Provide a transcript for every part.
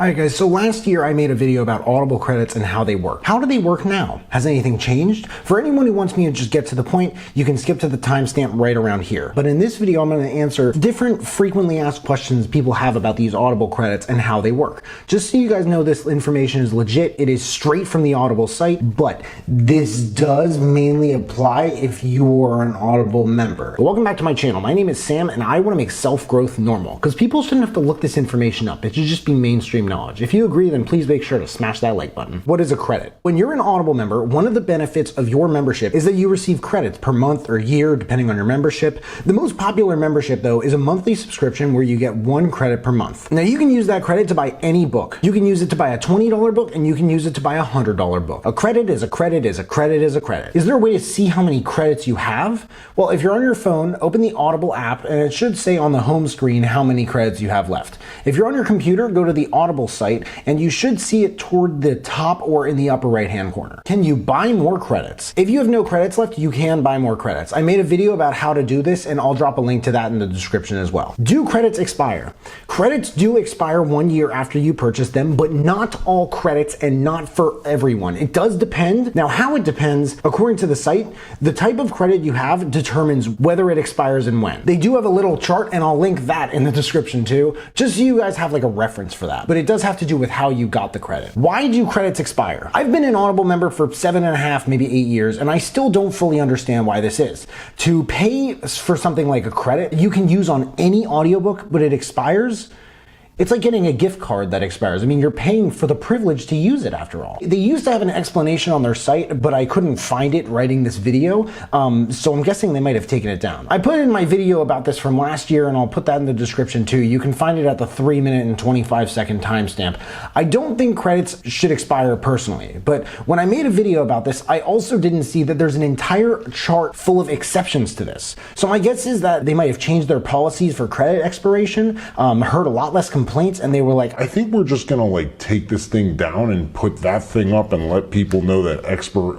Alright guys, so last year I made a video about Audible credits and how they work. How do they work now? Has anything changed? For anyone who wants me to just get to the point, you can skip to the timestamp right around here. But in this video, I'm going to answer different frequently asked questions people have about these Audible credits and how they work. Just so you guys know, this information is legit. It is straight from the Audible site, but this does mainly apply if you are an Audible member. Welcome back to my channel. My name is Sam and I want to make self-growth normal because people shouldn't have to look this information up. It should just be mainstream knowledge. If you agree, then please make sure to smash that like button. What is a credit? When you're an Audible member, one of the benefits of your membership is that you receive credits per month or year, depending on your membership. The most popular membership, though, is a monthly subscription where you get 1 credit per month. Now, you can use that credit to buy any book. You can use it to buy a $20 book, and you can use it to buy a $100 book. A credit is a credit is a credit is a credit. Is there a way to see how many credits you have? Well, if you're on your phone, open the Audible app, and it should say on the home screen how many credits you have left. If you're on your computer, go to the Audible site, and you should see it toward the top or in the upper right hand corner. Can you buy more credits? If you have no credits left, you can buy more credits. I made a video about how to do this, and I'll drop a link to that in the description as well. Do credits expire? Credits do expire 1 year after you purchase them, but not all credits and not for everyone. It does depend. Now, how it depends, according to the site, the type of credit you have determines whether it expires and when. They do have a little chart, and I'll link that in the description too, just so you guys have like a reference for that. But it does have to do with how you got the credit. Why do credits expire? I've been an Audible member for 7.5, maybe 8 years, and I still don't fully understand why this is. To pay for something like a credit you can use on any audiobook, but it expires? It's like getting a gift card that expires. I mean, you're paying for the privilege to use it after all. They used to have an explanation on their site, but I couldn't find it writing this video, so I'm guessing they might have taken it down. I put in my video about this from last year, and I'll put that in the description too. You can find it at the 3-minute and 25-second timestamp. I don't think credits should expire personally, but when I made a video about this, I also didn't see that there's an entire chart full of exceptions to this. So my guess is that they might have changed their policies for credit expiration, heard a lot less complaints, and they were like, I think we're just gonna like take this thing down and put that thing up and let people know that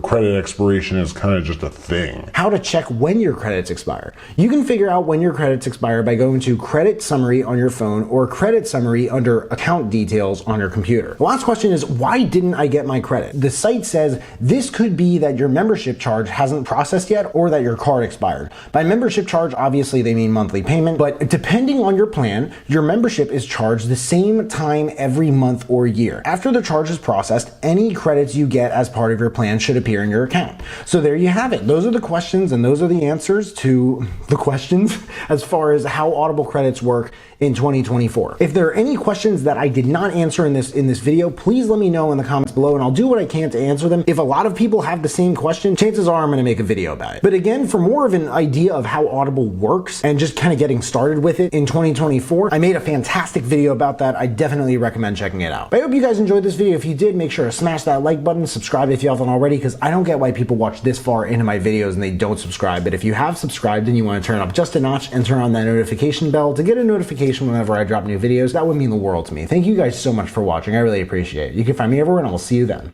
credit expiration is kind of just a thing. How to check when your credits expire. You can figure out when your credits expire by going to credit summary on your phone or credit summary under account details on your computer. The last question is, why didn't I get my credit? The site says this could be that your membership charge hasn't processed yet or that your card expired. By membership charge, obviously they mean monthly payment, but depending on your plan, your membership is charged the same time every month or year. After the charge is processed, any credits you get as part of your plan should appear in your account. So there you have it. Those are the questions, and those are the answers to the questions as far as how Audible credits work in 2024. If there are any questions that I did not answer in this video, please let me know in the comments below, and I'll do what I can to answer them. If a lot of people have the same question, chances are I'm going to make a video about it. But again, for more of an idea of how Audible works and just kind of getting started with it in 2024, I made a fantastic video about that. I definitely recommend checking it out. But I hope you guys enjoyed this video. If you did, make sure to smash that like button, subscribe if you haven't already, because I don't get why people watch this far into my videos and they don't subscribe. But if you have subscribed and you want to turn up just a notch and turn on that notification bell to get a notification whenever I drop new videos, that would mean the world to me. Thank you guys so much for watching. I really appreciate it. You can find me everywhere, and I'll see you then.